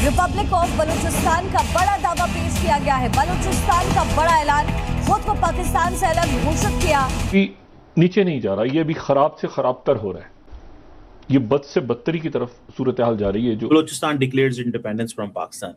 Republic of Balochistan का बड़ा दावा पेश किया गया है। बलूचिस्तान का बड़ा ऐलान, खुद को पाकिस्तान से अलग घोषित किया कि नीचे नहीं जा रहा, ये भी खराब से खराबतर हो रहा है, ये बद से बदतरी की तरफ सूरत हाल जा रही है। जो Balochistan declares independence from Pakistan,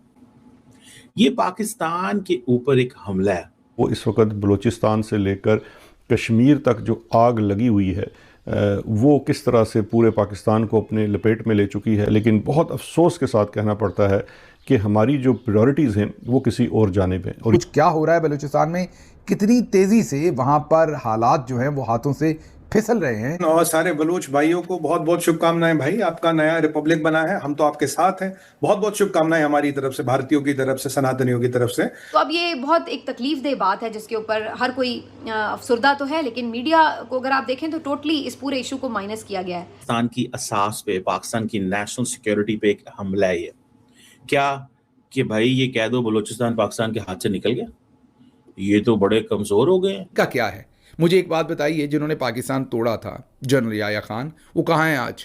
ये पाकिस्तान के ऊपर एक हमला है। वो इस वक्त बलूचिस्तान से लेकर कश्मीर तक जो आग लगी हुई है वो किस तरह से पूरे पाकिस्तान को अपने लपेट में ले चुकी है। लेकिन बहुत अफसोस के साथ कहना पड़ता है कि हमारी जो प्रायोरिटीज़ हैं वो किसी और जानिब हैं। और कुछ क्या हो रहा है बलूचिस्तान में, कितनी तेज़ी से वहाँ पर हालात जो हैं वो हाथों से फिसल रहे हैं। और सारे बलूच भाइयों को बहुत बहुत शुभकामनाएं भाई, आपका नया रिपब्लिक बना है, हम तो आपके साथ हैं। बहुत बहुत शुभकामनाएं हमारी तरफ से, भारतीयों की तरफ से, सनातनियों की तरफ से। तो अब ये बहुत एक तकलीफदेह बात है जिसके ऊपर हर कोई अफसरदा तो है, लेकिन मीडिया को अगर आप देखें तो टोटली इस पूरे इशू को माइनस किया गया है। पाकिस्तान की असास पे, पाकिस्तान की नेशनल सिक्योरिटी पे एक हमला है ये। क्या कि भाई ये कह दो बलूचिस्तान पाकिस्तान के हाथ से निकल गया, ये तो बड़े कमजोर हो गए। का क्या है, मुझे एक बात बताइए, जिन्होंने पाकिस्तान तोड़ा था जनरल याह्या खान, वो कहाँ हैं आज?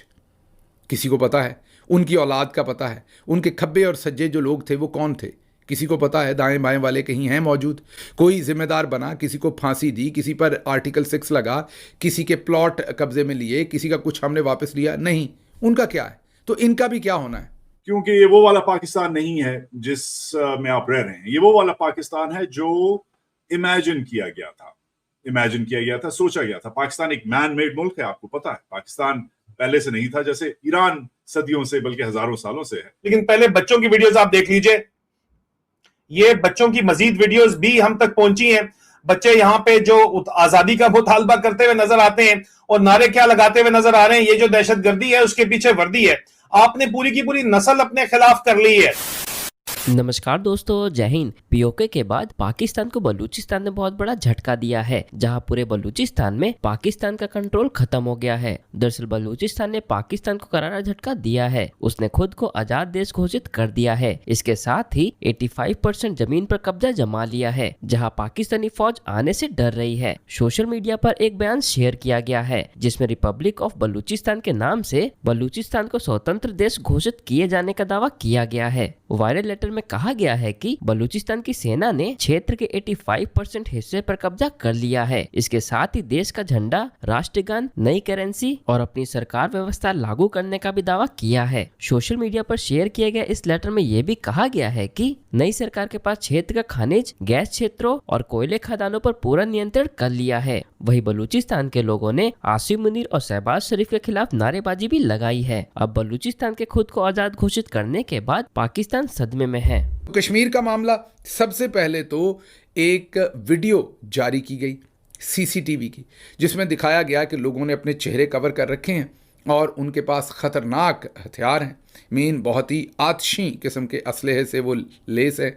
किसी को पता है? उनकी औलाद का पता है? उनके खब्बे और सज्जे जो लोग थे वो कौन थे? किसी को पता है? दाएं बाएं वाले कहीं हैं मौजूद? कोई जिम्मेदार बना, किसी को फांसी दी, किसी पर आर्टिकल 6 लगा, किसी के प्लॉट कब्जे में लिए, किसी का कुछ हमने वापस लिया? नहीं। उनका क्या है? तो इनका भी क्या होना है? क्योंकि ये वो वाला पाकिस्तान नहीं है जिस में आप रह रहे हैं। ये वो वाला पाकिस्तान है जो इमेजिन किया गया था, सोचा गया था। पाकिस्तान एक मैन मेड मुल्क है, आपको पता है। पाकिस्तान पहले से नहीं था, जैसे ईरान सदियों से बल्कि हजारों सालों से है। लेकिन पहले बच्चों की वीडियोस आप देख लीजिए, ये बच्चों की मजीद वीडियोस भी हम तक पहुंची हैं। बच्चे यहाँ पे जो आजादी का मुतालबा करते हुए नजर आते हैं और नारे क्या लगाते हुए नजर आ रहे हैं, ये जो दहशतगर्दी है उसके पीछे वर्दी है। आपने पूरी की पूरी नस्ल अपने खिलाफ कर ली है। नमस्कार दोस्तों, जय हिंद। पीओके के बाद पाकिस्तान को बलूचिस्तान ने बहुत बड़ा झटका दिया है, जहां पूरे बलूचिस्तान में पाकिस्तान का कंट्रोल खत्म हो गया है। दरअसल बलूचिस्तान ने पाकिस्तान को करारा झटका दिया है। उसने खुद को आजाद देश घोषित कर दिया है। इसके साथ ही 85% जमीन पर कब्जा जमा लिया है, जहां पाकिस्तानी फौज आने से डर रही है। सोशल मीडिया पर एक बयान शेयर किया गया है जिसमें रिपब्लिक ऑफ बलूचिस्तान के नाम से बलूचिस्तान को स्वतंत्र देश घोषित किए जाने का दावा किया गया है। वायरल लेटर में कहा गया है कि बलूचिस्तान की सेना ने क्षेत्र के 85% हिस्से पर कब्जा कर लिया है। इसके साथ ही देश का झंडा, राष्ट्रगान, नई करेंसी और अपनी सरकार व्यवस्था लागू करने का भी दावा किया है। सोशल मीडिया पर शेयर किए गए इस लेटर में यह भी कहा गया है कि नई सरकार के पास क्षेत्र का खनिज, गैस क्षेत्रों और कोयले खदानों पर पूरा नियंत्रण कर लिया है। वही बलूचिस्तान के लोगों ने आसिम मुनीर और शहबाज शरीफ के खिलाफ नारेबाजी भी लगाई है। अब बलूचिस्तान के खुद को आजाद घोषित करने के बाद पाकिस्तान सदमे में है। कश्मीर का मामला, सबसे पहले तो एक वीडियो जारी की गई सीसीटीवी की, जिसमें दिखाया गया कि लोगों ने अपने चेहरे कवर कर रखे हैं और उनके पास खतरनाक हथियार हैं। बहुत ही आतशी किस्म के असलहे से वो लेस है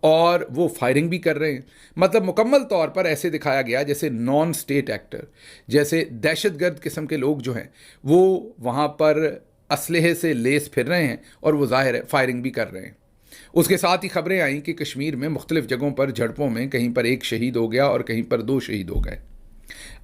और वो फायरिंग भी कर रहे हैं। मतलब मुकम्मल तौर पर ऐसे दिखाया गया जैसे नॉन स्टेट एक्टर, जैसे दहशतगर्द किस्म के लोग जो हैं वो वहाँ पर असलहे से लेस फिर रहे हैं और वो जाहिर है फायरिंग भी कर रहे हैं। उसके साथ ही खबरें आई कि कश्मीर में मुख्तलिफ जगहों पर झड़पों में कहीं पर 1 शहीद हो गया और कहीं पर 2 शहीद हो गए।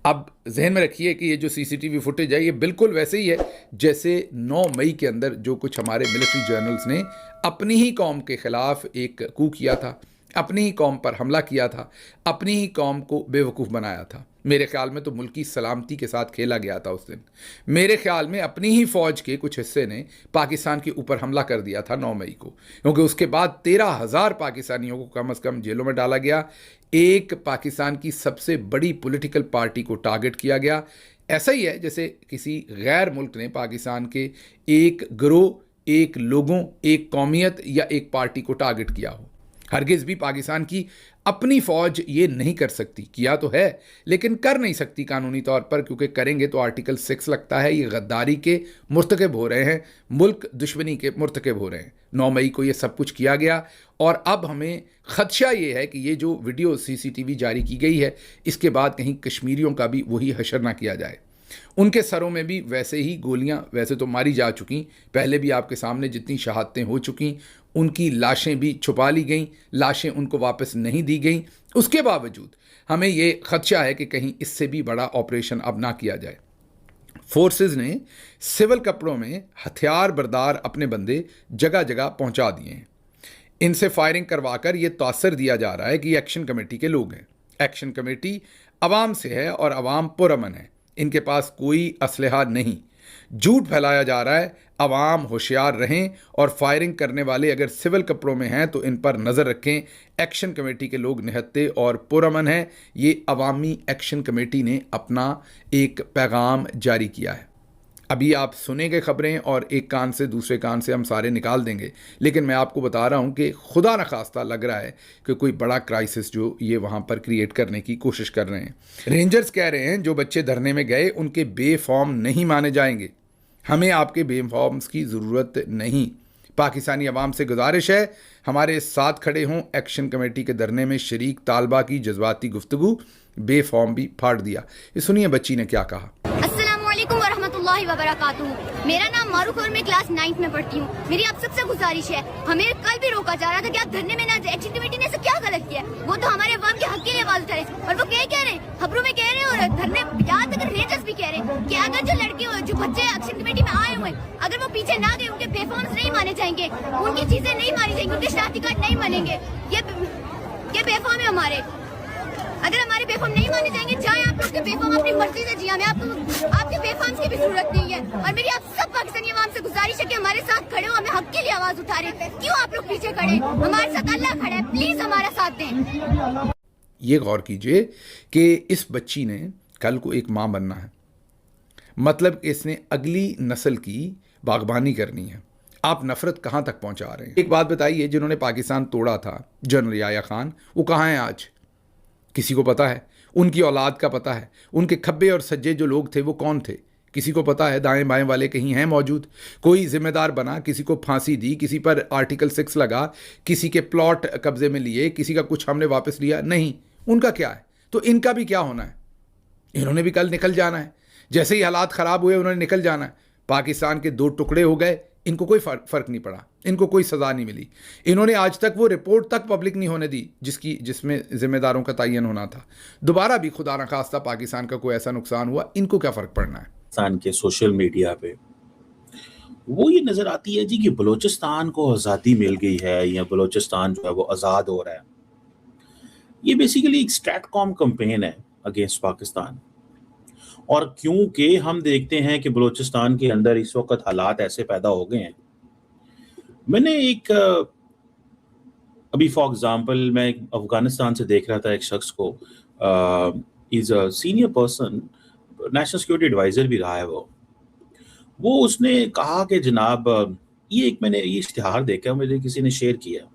अब जहन में रखिए कि ये जो सीसीटीवी फुटेज है ये बिल्कुल वैसे ही है जैसे 9 मई के अंदर जो कुछ हमारे मिलिट्री जर्नल्स ने अपनी ही कौम के खिलाफ एक कू किया था, अपनी ही कौम पर हमला किया था, अपनी ही कौम को बेवकूफ़ बनाया था। मेरे ख्याल में तो मुल्क की सलामती के साथ खेला गया था उस दिन। मेरे ख्याल में अपनी ही फ़ौज के कुछ हिस्से ने पाकिस्तान के ऊपर हमला कर दिया था 9 मई को, क्योंकि उसके बाद 13,000 पाकिस्तानियों को कम से कम जेलों में डाला गया। एक पाकिस्तान की सबसे बड़ी पॉलिटिकल पार्टी को टारगेट किया गया। ऐसा ही है जैसे किसी गैर मुल्क ने पाकिस्तान के एक गिरोह, एक लोगों, एक कौमियत या एक पार्टी को टारगेट किया हो। हरगिज़ भी पाकिस्तान की अपनी फ़ौज ये नहीं कर सकती। किया तो है लेकिन कर नहीं सकती कानूनी तौर पर, क्योंकि करेंगे तो आर्टिकल 6 लगता है। ये गद्दारी के मुर्तकब हो रहे हैं, मुल्क दुश्मनी के मुर्तकब हो रहे हैं। 9 मई को ये सब कुछ किया गया और अब हमें ख़दशा ये है कि ये जो वीडियो सीसीटीवी जारी की गई है इसके बाद कहीं कश्मीरियों का भी वही हशर ना किया जाए। उनके सरों में भी वैसे ही गोलियां वैसे तो मारी जा चुकी, पहले भी आपके सामने जितनी शहादतें हो चुकी, उनकी लाशें भी छुपा ली गईं, लाशें उनको वापस नहीं दी गईं। उसके बावजूद हमें ये खदशा है कि कहीं इससे भी बड़ा ऑपरेशन अब ना किया जाए। फोर्सेस ने सिविल कपड़ों में हथियार बरदार अपने बंदे जगह जगह पहुंचा दिए हैं। इनसे फायरिंग करवाकर यह तासर दिया जा रहा है कि एक्शन कमेटी के लोग हैं। एक्शन कमेटी अवाम से है और अवाम पुरअमन है, इनके पास कोई असलहा नहीं। झूठ फैलाया जा रहा है। अवाम होशियार रहें और फायरिंग करने वाले अगर सिविल कपड़ों में हैं तो इन पर नज़र रखें। एक्शन कमेटी के लोग निहत्ते और पुरअमन हैं। ये अवामी एक्शन कमेटी ने अपना एक पैगाम जारी किया है। अभी आप सुनेंगे खबरें और एक कान से दूसरे कान से हम सारे निकाल देंगे, लेकिन मैं आपको बता रहा हूं कि खुदा न खास्ता लग रहा है कि कोई बड़ा क्राइसिस जो ये वहां पर क्रिएट करने की कोशिश कर रहे हैं। रेंजर्स कह रहे हैं जो बच्चे धरने में गए उनके बेफॉर्म नहीं माने जाएंगे। हमें आपके बेफॉर्म्स की ज़रूरत नहीं। पाकिस्तानी अवाम से गुजारिश है हमारे साथ खड़े हों। एक्शन कमेटी के धरने में शरीक तालबा की जज्बाती गुफ्तगू, बेफॉर्म भी फाड़ दिया। ये सुनिए बच्ची ने क्या कहा। अस्सलामुअलैकुम वरहमतुल्लाहि वबरकातुहू। मेरा नाम मारूफ और मैं क्लास 9th में पढ़ती हूँ। मेरी आप सबसे गुजारिश है, हमें कल भी रोका जा रहा था कि आप धरने में ना जाए। एक्शन कमेटी ने ऐसा क्या गलत किया? वो तो हमारे अवाम के हक के लिए आवाज उठा रहे और वो क्या कह रहे हैं, खबरों में कह रहे हैं और धरने यहाँ तक रेंजर्स भी कह रहे हैं कि अगर जो लड़के जो बच्चे एक्शन कमेटी में आए हुए अगर वो पीछे ना गए, उनके बेफॉर्म्स नहीं माने जाएंगे, उनकी चीजें नहीं मानी जाएंगी, उनके शनाख्ती कार्ड नहीं बनेंगे। ये बेफॉर्म है हमारे। अगर हमारे बेफॉर्म नहीं माने जाएंगे, चाहे आप लोग के बेफॉर्म अपनी मर्जी से जिया, हमें आपके बेफॉर्म्स की भी जरूरत नहीं है। और मेरी आप सब पाकिस्तानी अवाम से गुजारिश है कि हमारे साथ खड़े हो, हमें हक के लिए आवाज उठा रहे हैं। क्यों आप लोग पीछे खड़े? हमारे साथ अल्लाह खड़ा है, प्लीज हमारा साथ दें। ये गौर कीजिए कि इस बच्ची ने कल को एक माँ बनना है, मतलब इसने अगली नस्ल की बागबानी करनी है। आप नफरत कहाँ तक पहुँचा रहे हैं? एक बात बताइए, जिन्होंने पाकिस्तान तोड़ा था जनरल याया खान, वो कहाँ हैं आज? किसी को पता है? उनकी औलाद का पता है? उनके खब्बे और सज्जे जो लोग थे वो कौन थे? किसी को पता है? दाएं बाएं वाले कहीं हैं मौजूद? कोई जिम्मेदार बना, किसी को फांसी दी, किसी पर आर्टिकल 6 लगा, किसी के प्लॉट कब्जे में लिए, किसी का कुछ हमने वापस लिया? नहीं। उनका क्या है? तो इनका भी क्या होना है? इन्होंने भी कल निकल जाना है। जैसे ही हालात ख़राब हुए उन्होंने निकल जाना है। पाकिस्तान के 2 टुकड़े हो गए, इनको कोई फ़र्क नहीं पड़ा, इनको कोई सज़ा नहीं मिली। इन्होंने आज तक वो रिपोर्ट तक पब्लिक नहीं होने दी जिसमें ज़िम्मेदारों का तयन होना था। दोबारा भी खुदा न खास्ता पाकिस्तान का कोई ऐसा नुकसान हुआ, इनको क्या फ़र्क पड़ना है? पाकिस्तान के सोशल मीडिया पे वो ये नज़र आती है जी कि बलूचिस्तान को आज़ादी मिल गई है या बलूचिस्तान जो है वो आज़ाद हो रहा है। ये बेसिकली एक स्ट्रैटकॉम कैंपेन है अगेंस्ट पाकिस्तान। और क्योंकि हम देखते हैं कि बलूचिस्तान के अंदर इस वक्त हालात ऐसे पैदा हो गए हैं, मैंने एक अभी फॉर एग्जांपल मैं अफगानिस्तान से देख रहा था एक शख्स को, is a senior person, national security adviser भी रहा है वो उसने कहा कि जनाब मैंने ये इश्तिहार देखा, मुझे किसी ने शेयर किया।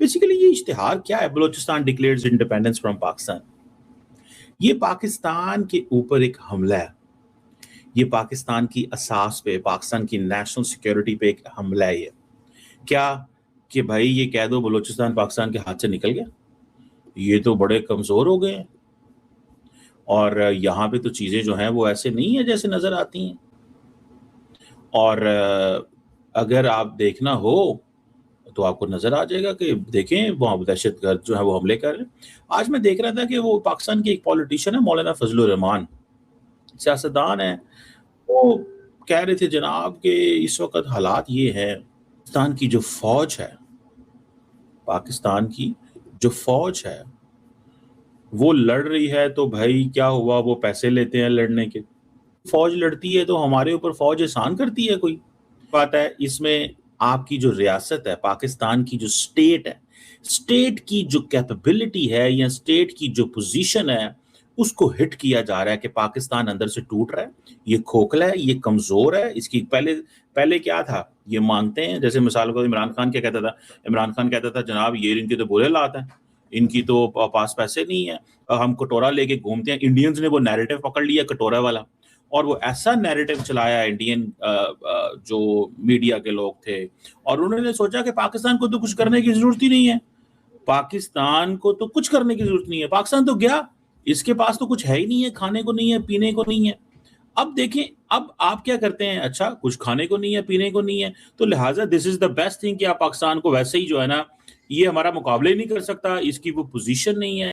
बेसिकली ये इश्तिहार क्या है? Balochistan declares independence from Pakistan. ये पाकिस्तान के ऊपर एक हमला है। ये पाकिस्तान की असास पे, पाकिस्तान की नेशनल सिक्योरिटी पे एक हमला है। ये क्या कि भाई ये कह दो बलूचिस्तान पाकिस्तान के हाथ से निकल गया, ये तो बड़े कमज़ोर हो गए हैं और यहाँ पे तो चीज़ें जो हैं वो ऐसे नहीं है जैसे नज़र आती हैं। और अगर आप देखना हो तो आपको नजर आ जाएगा कि देखें वहाँ दहशतगर्द जो है वो हमले कर रहे हैं। आज मैं देख रहा था कि वो पाकिस्तान के एक पॉलिटिशियन है, मौलाना फजलुर रहमान, सियासतदान है, वो कह रहे थे जनाब कि इस वक्त हालात ये है, पाकिस्तान की जो फौज है, पाकिस्तान की जो फौज है वो लड़ रही है, तो भाई क्या हुआ, वो पैसे लेते हैं लड़ने के। फौज लड़ती है तो हमारे ऊपर फौज एहसान करती है कोई बात है? इसमें आपकी जो रियासत है, पाकिस्तान की जो स्टेट है, स्टेट की जो कैपेबिलिटी है या स्टेट की जो पोजीशन है, उसको हिट किया जा रहा है कि पाकिस्तान अंदर से टूट रहा है, ये खोखला है, ये कमजोर है। इसकी पहले क्या था, ये मांगते हैं, जैसे मिसाल को इमरान खान क्या कहता था, इमरान खान कहता था जनाब ये इनके तो बुरे हालात हैं, इनकी तो पास पैसे नहीं है, हम कटोरा लेके घूमते हैं। इंडियंस ने वो नैरेटिव पकड़ लिया कटोरा वाला, और वो ऐसा नैरेटिव चलाया इंडियन जो मीडिया के लोग थे, और उन्होंने सोचा कि पाकिस्तान को तो कुछ करने की जरूरत ही नहीं है, पाकिस्तान को तो कुछ करने की जरूरत नहीं है, पाकिस्तान तो गया, इसके पास तो कुछ है ही नहीं है, खाने को नहीं है, पीने को नहीं है। अब देखें, अब आप क्या करते हैं, अच्छा कुछ खाने को नहीं है, पीने को नहीं है, तो लिहाजा this is the best thing कि आप पाकिस्तान को वैसे ही जो है ना, ये हमारा मुकाबला ही नहीं कर सकता, इसकी वो पोजीशन नहीं है।